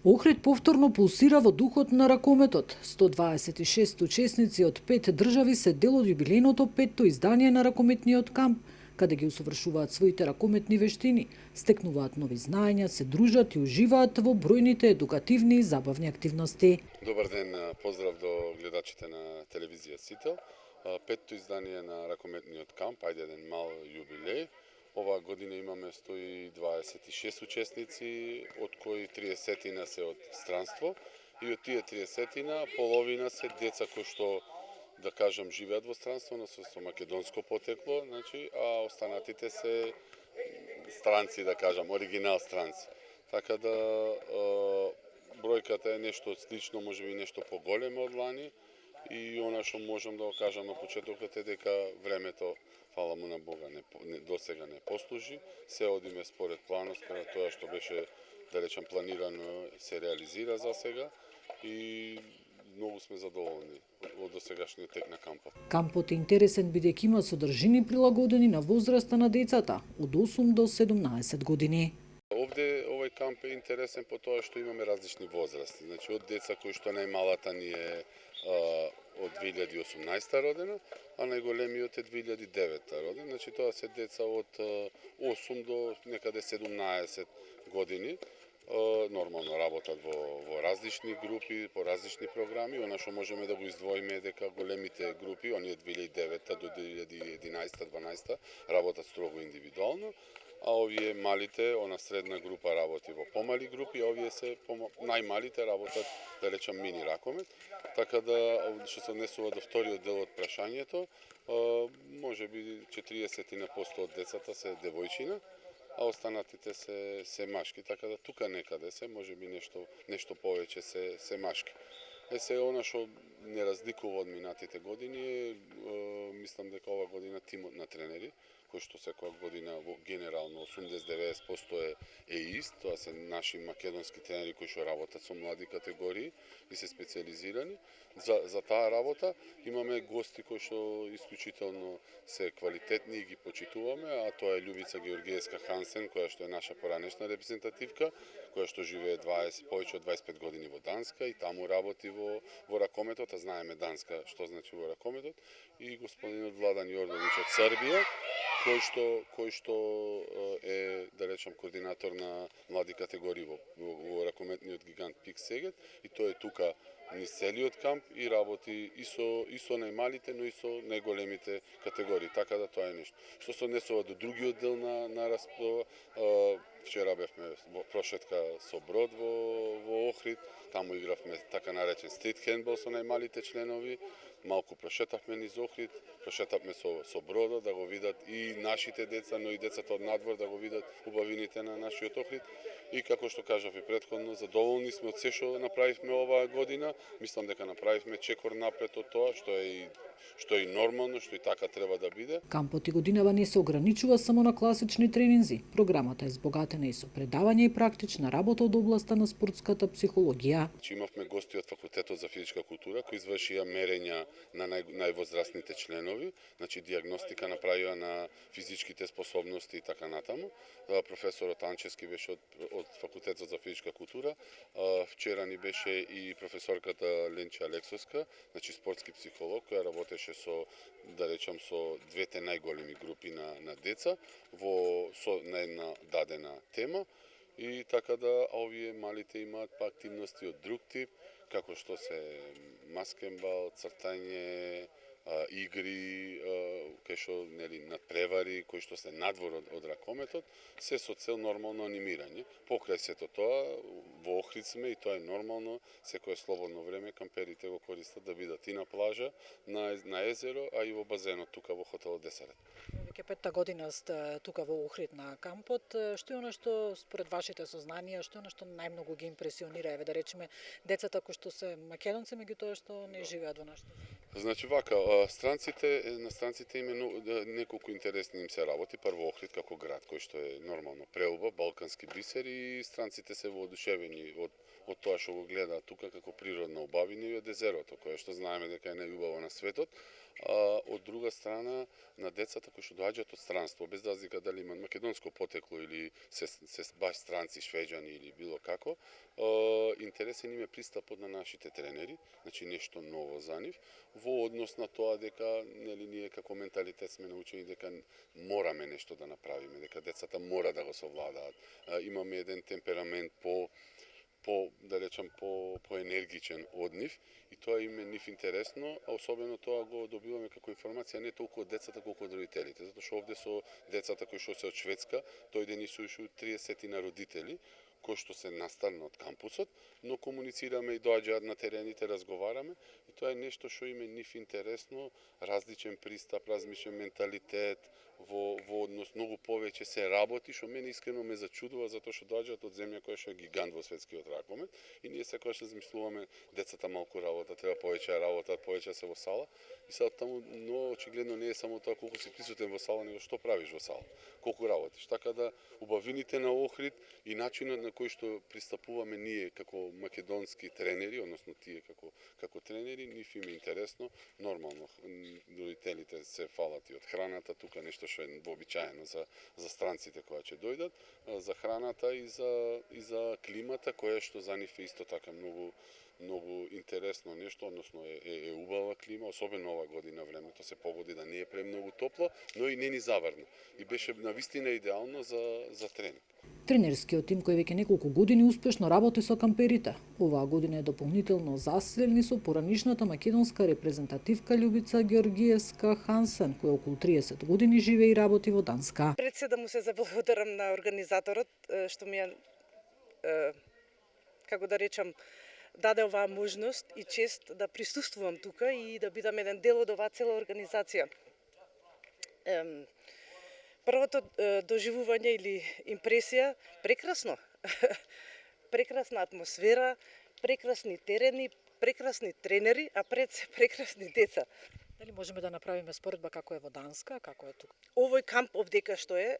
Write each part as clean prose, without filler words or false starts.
Охрид повторно пулсира во духот на ракометот. 126 учесници од 5 држави се дел од јубилејното 5-то издание на ракометниот камп, каде ги усовршуваат своите ракометни вештини, стекнуваат нови знаења, се дружат и уживаат во бројните едукативни и забавни активности. Добар ден, поздрав до гледачите на телевизија Сител. 5-то издание на ракометниот камп, ајде еден мал јубилеј. Оваа година имаме 126 учесници, од кои 30 се од странство, и од тие 30 половина се деца кои што, да кажам, живеат во странство, но со македонско потекло, значи, а останатите се странци, да кажам, оригинал странци. Така да бројката е нешто слично, можеби нешто поголемо од лани, и она што можам да го кажам на почетокот е дека времето, фала му на Бога, досега не послужи, се одиме според планот, според тоа што беше, да речем, планирано, се реализира за сега и многу сме задоволни од досегашниот тек на кампот. Кампот е интересен бидејќи има содржини прилагодени на возраста на децата од 8 до 17 години. Овде овој камп е интересен по тоа што имаме различни возрасти. Значи од деца кои што најмалата ни е од 2018 родена, а најголемиот е 2009 роден. Значи тоа се деца од 8 до некаде 17 години. Нормално работат во различни групи, по различни програми. Она што можеме да го издвоиме е дека големите групи, оние 2009 до 2011-12 работат строго индивидуално, а овие малите, она средна група работи во помали групи, а овие се најмалите работат, да речам, мини ракомет. Така да, што се однесува до вториот дел од прашањето, можеби 40% од децата се девојчина, а останатите се машки, така да тука некаде се, можеби нешто повеќе се машки. Се она што не разликува од минатите години, мислам дека ова година тимот на тренери, кој што секоја година генерално 80-90% е ист, тоа се наши македонски тренери кои што работат со млади категории и се специализирани. За таа работа имаме гости кои што исклучително се квалитетни и ги почитуваме, а тоа е Љубица Георгиевска Хансен, која што е наша поранешна репрезентативка, која што живее повеќе од 25 години во Данска и таму работи во ракометот, а знаеме Данска што значи во ракометот, и господинот Владан Јордовиќ од Србија, кој што е, да речам, координатор на млади категории во ракометниот гигант Пик Сегет, и тој е тука низ целиот камп и работи и со најмалите, но и со најголемите категории. Така да тоа е нешто. Што се однесува до другиот дел на расправа, вчера бевме во прошетка со Брод во Охрид, таму игравме така наречен стрит хендбол со најмалите членови, малку прошетавме низ Охрид, прошетавме со Бродот да го видат и нашите деца, но и децата од надвор да го видат убавините на нашиот Охрид. И како што кажав и претходно, задоволни сме од се што направивме оваа година. Мислам дека направивме чекор напред од тоа, што е и нормално, што и така треба да биде. Кампот и годинава не се ограничува само на класични тренинзи. Програмата е збогатена и со предавања и практична работа од областа на спортската психологија. Имавме гости од Факултетот за физичка култура кои извршија мерења на највозрастните членови, значи диагностика направија на физичките способности и така натаму. Професорот Анчевски беше од Факултетот за физичка култура. Вчера ни беше и професорката Ленче Алексовска, значи спортски психолог, која работеше да речам, со двете најголеми групи на деца на една дадена тема. И така да, овие малите имаат па активности од друг тип, како што се маскенбал, цртање, игри, кај што надпревари, кои што се надвор од ракометот, се со цел нормално анимирање. Покрај сето тоа, во Охрид сме и тоа е нормално, секое слободно време камперите го користат да бидат и на плажа, на езеро, а и во базенот тука во хотелот Десарет. Веќе 5-та година сте тука во Охрид на кампот. Што е она што според вашите сознанија, што е она што најмногу ги импресионира, еве да речеме, децата кои што се македонци, меѓутоа што не живеат во нашата земја? Значи вака, на странците име неколку интересни им се работи. Прво Охрид како град кој што е нормално преубав, балкански бисер, и странците се воодушевени од тоа што го гледаат тука како природна убавина и од езерото, кое што знаеме дека е најубаво на светот. од друга страна на децата кои што доаѓаат од странство, без разлика дали имаат македонско потекло или се баш странци, швеđани или било како, интересен им е пристапот на нашите тренери, значи нешто ново за нив, во однос на тоа дека нели ние како менталитет сме научени дека мораме нешто да направиме, дека децата мора да го совладаат. Имаме еден темперамент да речам по енергичен од нив и тоа им е нив интересно, а особено тоа го добиваме како информација не толку од децата колку од родителите, затоа што овде со децата кои што се од Шведска, тој ден се уште 30 на родители кои што се настарно од кампусот, но комуницираме и доаѓаат на терените, разговараме и тоа е нешто што им е нив интересно, различен пристап, различен менталитет, во однос многу повеќе се работи, што мене искрено ме зачудува затоа што доаѓаат од земја која што е гигант во светскиот ракомет и ние секогаш размислуваме децата малку работа, треба повеќе работа, повеќе се во сала и сега таму но очигледно не е само тоа колку си присутен во сала, него што правиш во сала, колку работиш. Така да убавините на Охрид и начинот на кој што пристапуваме ние како македонски тренери, односно тие како тренери, нив им е интересно, нормално родителите се фалат и од храната, тука нешто што е вообичаено за странците кои ќе дојдат, за храната и за климата која што за нив е исто така многу интересно нешто, односно е убава клима, особено ова година времето се погоди да не е премногу топло, но и не ни заврна. И беше навистина идеално за тренинг. Тренерскиот тим кој веќе неколку години успешно работи со камперите, оваа година е дополнително засилен со поранишната македонска репрезентативка Љубица Георгиевска Хансен, која околу 30 години живее и работи во Данска. Пред се да му се заблагодарам на организаторот што ми како да речам, даде оваа можност и чест да присуствувам тука и да бидам еден дел од оваа цела организација. Првото доживување или импресија, прекрасно. Прекрасна атмосфера, прекрасни терени, прекрасни тренери, а пред се прекрасни деца. Дали можеме да направиме споредба како е во Данска, како е тука? Овој камп овдека што е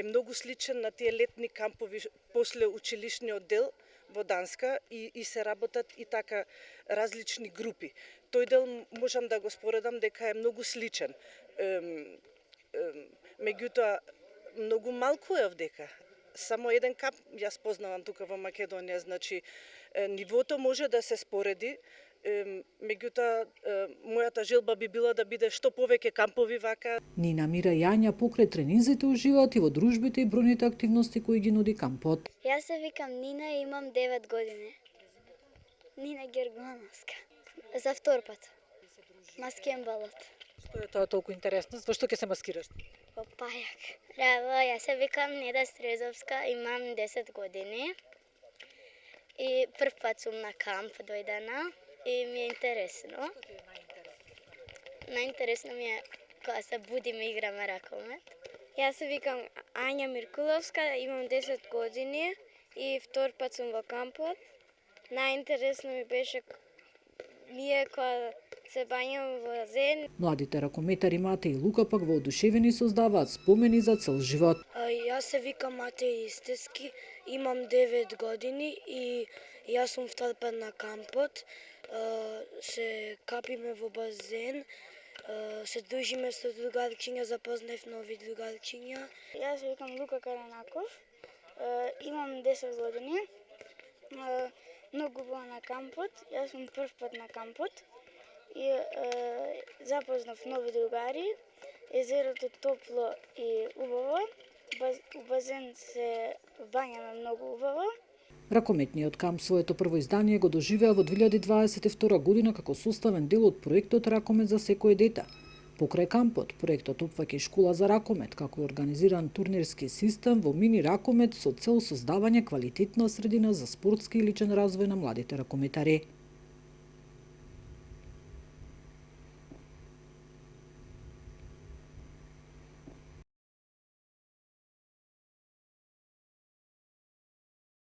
многу сличен на тие летни кампови после училишниот дел во Данска и се работат и така различни групи. Тој дел можам да го споредам дека е многу сличен. Меѓутоа, многу малку е овдека. Само еден камп јас познавам тука во Македонија, значи нивото може да се спореди, меѓутоа мојата желба би била да биде што повеќе кампови вака. Нина, Мира и Јања покрај тренинзите уживаат и во дружбите и бројните активности кои ги нуди кампот. Јас се викам Нина и имам 9 години. Нина Гергановска. За втор пат. Маскембалот. Што е тоа толку интересно? Во што ќе се маскираш? Во пајак. Браво, јас се викам Неда Стрезовска, имам 10 години. И прв пат сум на камп дојдена и ми е интересно. Најинтересно ми е кога се будиме и играме ракомет. Јас се викам Ања Миркуловска, имам 10 години и втор пат сум во кампот. Најинтересно ми беше кога се бањам во базен. Младите ракометари Мате и Лука пак воодушевени создаваат спомени за цел живот. Јас се викам Матеј Истески, имам 9 години и јас сум втор пат на кампот. Се капиме во базен, се дружиме со другарчиња, запознав нови другарчиња. Јас се викам Лука Каранаков, имам 10 години. Многу била на кампот, јас сум прв пат на кампот и запознав нови другари. Езерото топло и убаво, у базен се бањаме многу убаво. Ракометниот камп своето прво издание го доживеа во 2022 година како составен дел од проектот Ракомет за секое дете. Покрај кампот, проектот опфаќа и школа за ракомет, како организиран турнирски систем во мини ракомет со цел создавање квалитетна средина за спортски и личен развој на младите ракометари.